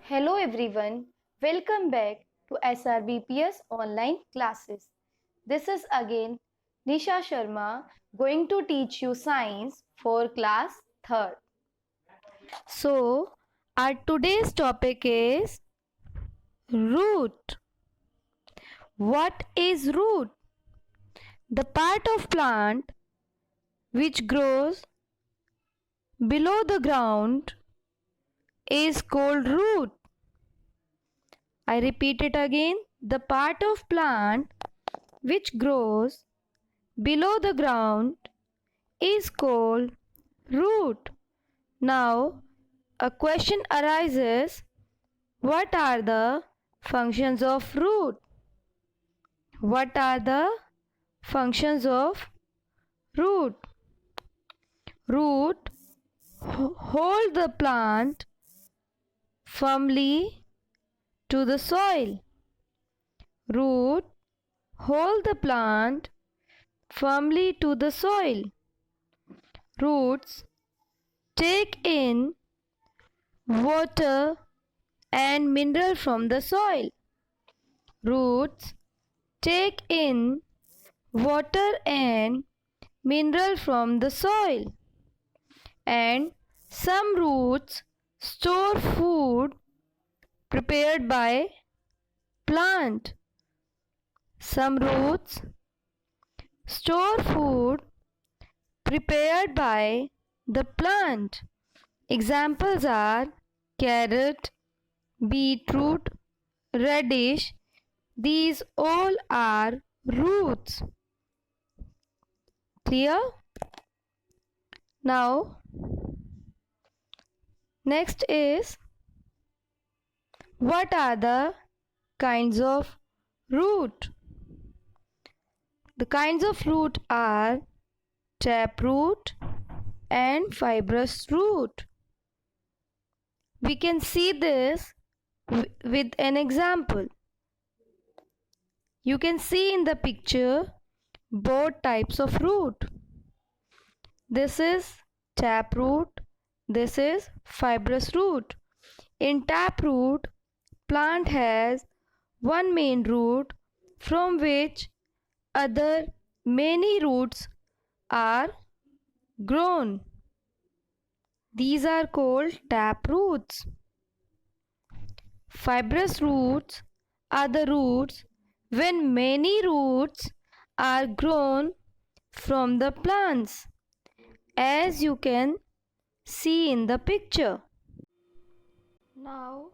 Hello everyone, welcome back to SRBPS online classes. This is again Nisha Sharma going to teach you science for class 3rd. So, our today's topic is root. What is root? The part of plant which grows below the ground is called root. I repeat it again. The part of plant which grows below the ground is called root. Now, a question arises, what are the functions of root? What are the functions of root? Root hold the plant firmly to the soil. Root hold the plant firmly to the soil. Roots take in water and mineral from the soil. Roots take in water and mineral from the soil. And some roots store food prepared by plant. Some roots store food prepared by the plant. Examples are carrot, beetroot, radish. These all are roots. Clear? Now, next is, what are the kinds of root? The kinds of root are taproot and fibrous root. We can see this with an example. You can see in the picture both types of root. This is taproot, this is fibrous root. In taproot, plant has one main root from which other many roots are grown. These are called taproots. Fibrous roots are the roots when many roots are grown from the plants, as you can see in the picture. Now,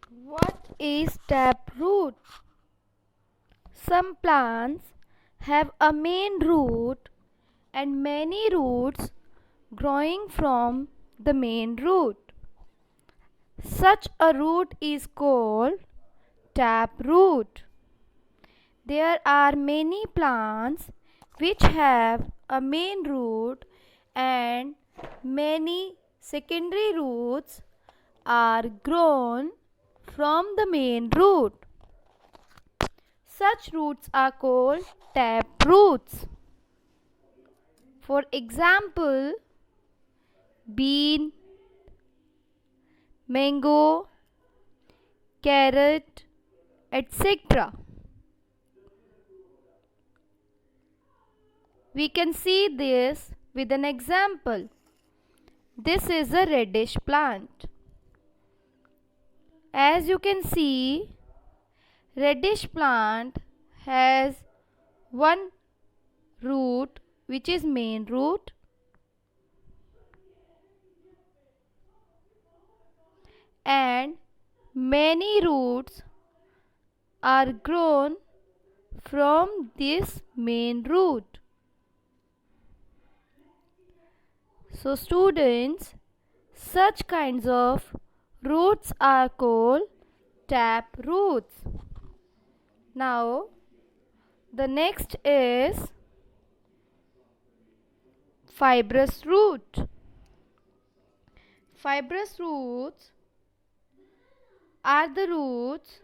what is taproot? Some plants have a main root and many roots growing from the main root. Such a root is called taproot. There are many plants which have a main root and many secondary roots are grown from the main root. Such roots are called taproots. For example, bean, mango, carrot, etc. We can see this with an example. This is a radish plant. As you can see, radish plant has one root which is main root, and many roots are grown from this main root. So students, such kinds of roots are called taproots. Now, the next is fibrous root. Fibrous roots are the roots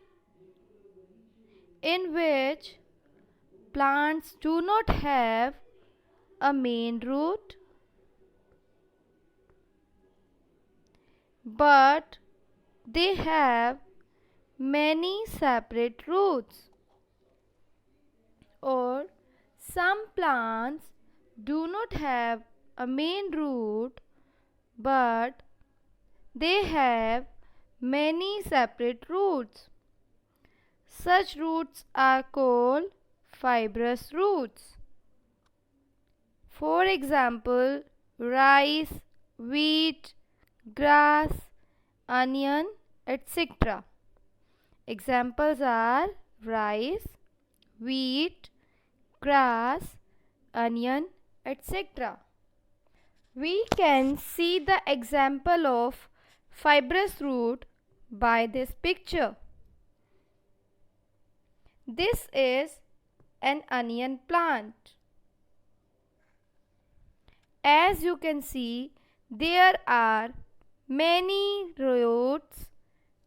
in which plants do not have a main root but they have many separate roots. Or some plants do not have a main root, but they have many separate roots. Such roots are called fibrous roots. For example, rice, wheat, grass, onion, etc. Examples are rice, wheat, grass, onion, etc. We can see the example of fibrous root by this picture. This is an onion plant. As you can see, there are many roots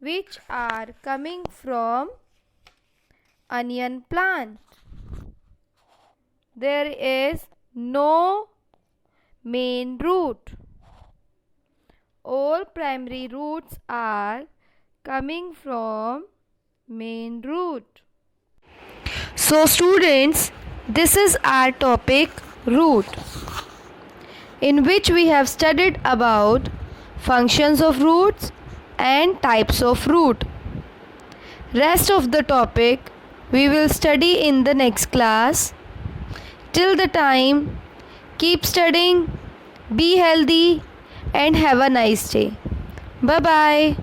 which are coming from onion plant. There is no main root. All primary roots are coming from main root. So students, this is our topic root, in which we have studied about functions of roots and types of root. Rest of the topic we will study in the next class. Till the time, keep studying, be healthy, and have a nice day. Bye bye.